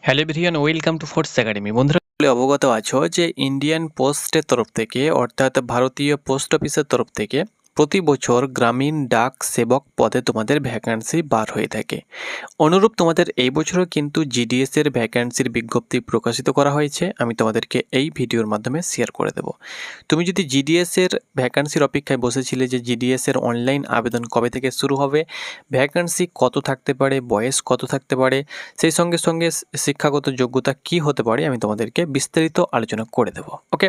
Hello everyone, welcome to force academy. বন্ধুরা, অবগত আছো যে ইন্ডিয়ান পোস্টের তরফ থেকে অর্থাৎ ভারতীয় পোস্ট অফিসের তরফ থেকে প্রতি বছর গ্রামীণ ডাক সেবক পদে তোমাদের ভ্যাকান্সি বার হয়ে থাকে। অনুরূপ তোমাদের এই বছরও কিন্তু জিডিএস এর ভ্যাকান্সির বিজ্ঞপ্তি প্রকাশিত করা হয়েছে। আমি তোমাদেরকে এই ভিডিওর মাধ্যমে শেয়ার করে দেব। তুমি যদি জিডিএস এর ভ্যাকান্সির অপেক্ষায় বসেছিলে যে জিডিএস এর অনলাইন আবেদন কবে থেকে শুরু হবে, ভ্যাকান্সি কত থাকতে পারে, বয়স কত থাকতে পারে, সেই সঙ্গে সঙ্গে শিক্ষাগত যোগ্যতা কি হতে পারে, আমি তোমাদেরকে বিস্তারিত আলোচনা করে দেব। ওকে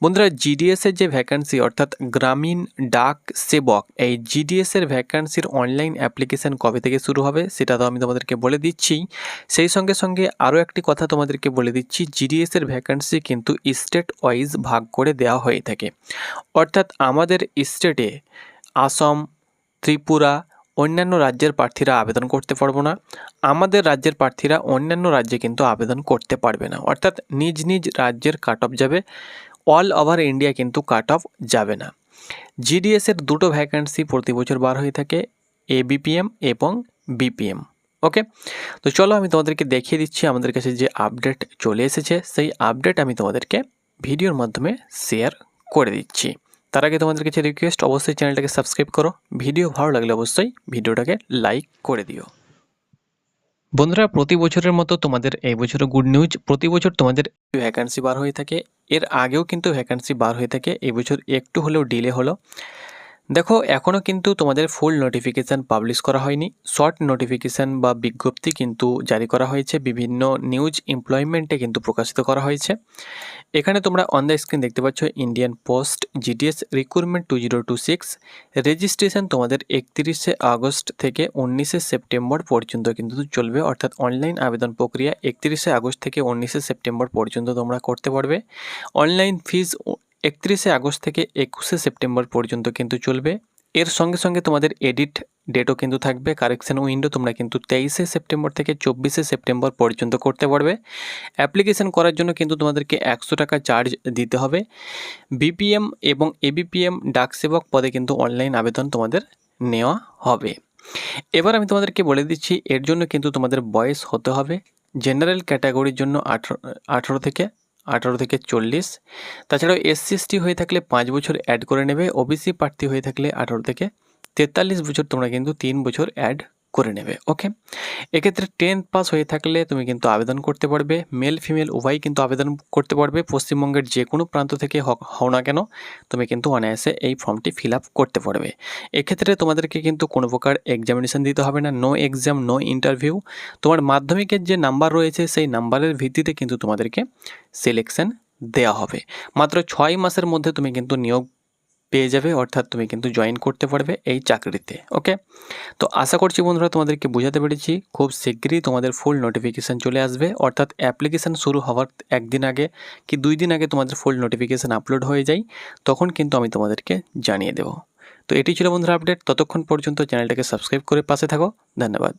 বন্ধুরা, জিডিএস এর যে ভ্যাকান্সি অর্থাৎ গ্রামীণ ডাক সেবক, এই জিডিএস এর ভ্যাকান্সির অনলাইন অ্যাপ্লিকেশন কবে থেকে শুরু হবে সেটা তো আমি তোমাদেরকে বলে দিচ্ছি। সেই সঙ্গে সঙ্গে আরও একটি কথা তোমাদেরকে বলে দিচ্ছি, জিডিএস এর ভ্যাকান্সি কিন্তু স্টেট ওয়াইজ ভাগ করে দেওয়া হয়ে থাকে। অর্থাৎ আমাদের স্টেটে আসাম, ত্রিপুরা, অন্যান্য রাজ্যের প্রার্থীরা আবেদন করতে পারবো না, আমাদের রাজ্যের প্রার্থীরা অন্যান্য রাজ্যে কিন্তু আবেদন করতে পারবে না। অর্থাৎ নিজ নিজ রাজ্যের কাট অফ যাবে, অল ওভার ইন্ডিয়া কিন্তু কাট অফ যাবে না। জিডিএসের দুটো ভ্যাকান্সি প্রতি বছর বার হয়ে থাকে, এবিপিএম এবং বিপিএম। ওকে, তো চলো আমি তোমাদেরকে দেখিয়ে দিচ্ছি আমাদের কাছে যে আপডেট চলে এসেছে, সেই আপডেট আমি তোমাদেরকে ভিডিওর মাধ্যমে শেয়ার করে দিচ্ছি। তার আগে তোমাদের কাছে রিকোয়েস্ট, অবশ্যই চ্যানেলটাকে সাবস্ক্রাইব করো, ভিডিও ভালো লাগলে অবশ্যই ভিডিওটাকে লাইক করে দিও। বন্ধুরা, প্রতি বছরের মতো তোমাদের এই বছরও গুড নিউজ, প্রতি বছর তোমাদের ভ্যাকান্সি বার হয়ে থাকে। এর আগেও কিন্তু ভ্যাকান্সি বার হয়ে থাকে, এই বছর একটু হলেও ডিলে হলো। দেখো, এখনও কিন্তু তোমাদের ফুল নোটিফিকেশান পাবলিশ করা হয়নি, শর্ট নোটিফিকেশান বা বিজ্ঞপ্তি কিন্তু জারি করা হয়েছে, বিভিন্ন নিউজ এমপ্লয়মেন্টে কিন্তু প্রকাশিত করা হয়েছে। এখানে তোমরা অন দ্য স্ক্রিন দেখতে পাচ্ছ Indian post GDS recruitment 2026 registration তোমাদের 31শে আগস্ট থেকে 19শে সেপ্টেম্বর পর্যন্ত কিন্তু চলবে। অর্থাৎ অনলাইন আবেদন প্রক্রিয়া 31শে আগস্ট থেকে 19শে সেপ্টেম্বর পর্যন্ত তোমরা করতে পারবে। অনলাইন ফিজ 31শে আগস্ট থেকে 21শে সেপ্টেম্বর পর্যন্ত কিন্তু চলবে। এর সঙ্গে সঙ্গে তোমাদের এডিট ডেটও কিন্তু থাকবে, কারেকশন উইন্ডো তোমরা কিন্তু 23শে সেপ্টেম্বর থেকে 24শে সেপ্টেম্বর পর্যন্ত করতে পারবে। অ্যাপ্লিকেশন করার জন্য কিন্তু তোমাদেরকে 100 টাকা চার্জ দিতে হবে। বিপিএম এবং এবিপিএম ডাকসেবক পদে কিন্তু অনলাইন আবেদন তোমাদের নেওয়া হবে। এবার আমি তোমাদেরকে বলে দিচ্ছি, এর জন্য কিন্তু তোমাদের বয়স হতে হবে জেনারেল ক্যাটাগরির জন্য 18 থেকে 40। তাছাড়াও এসসি এসটি হয়ে থাকলে 5 বছর অ্যাড করে নেবে, ওবিসি প্রার্থী হয়ে থাকলে 18 থেকে 43 বছর তোমরা কিন্তু 3 বছর অ্যাড করে নেবে। ওকে, এক্ষেত্রে 10th পাস হয়ে থাকলে তুমি কিন্তু আবেদন করতে পারবে, মেল ফিমেল উভয় কিন্তু আবেদন করতে পারবে। পশ্চিমবঙ্গের যে কোনো প্রান্ত থেকে হও না কেন তুমি কিন্তু অনায়াসে এই ফর্মটি ফিল আপ করতে পারবে। এক্ষেত্রে তোমাদেরকে কিন্তু কোনো প্রকার এক্সামিনেশন দিতে হবে না, নো এক্সাম নো ইন্টারভিউ। তোমার মাধ্যমিকের যে নাম্বার রয়েছে সেই নাম্বারের ভিত্তিতে কিন্তু তোমাদেরকে সিলেকশন দেওয়া হবে। মাত্র 6 মাসের মধ্যে তুমি কিন্তু নিয়োগ পেয়ে যাবে, অর্থাৎ তুমি কিন্তু জয়েন করতে পারবে এই চাকরিতে। ওকে, তো আশা করছি বন্ধুরা তোমাদেরকে বোঝাতে পেরেছি। খুব শীঘ্রই তোমাদের ফুল নোটিফিকেশান চলে আসবে, অর্থাৎ অ্যাপ্লিকেশান শুরু হওয়ার একদিন আগে কি 2 দিন আগে তোমাদের ফুল নোটিফিকেশান আপলোড হয়ে যায়, তখন কিন্তু আমি তোমাদেরকে জানিয়ে দেব। তো এটি ছিল বন্ধুরা আপডেট। ততক্ষণ পর্যন্ত চ্যানেলটাকে সাবস্ক্রাইব করে পাশে থাকো। ধন্যবাদ।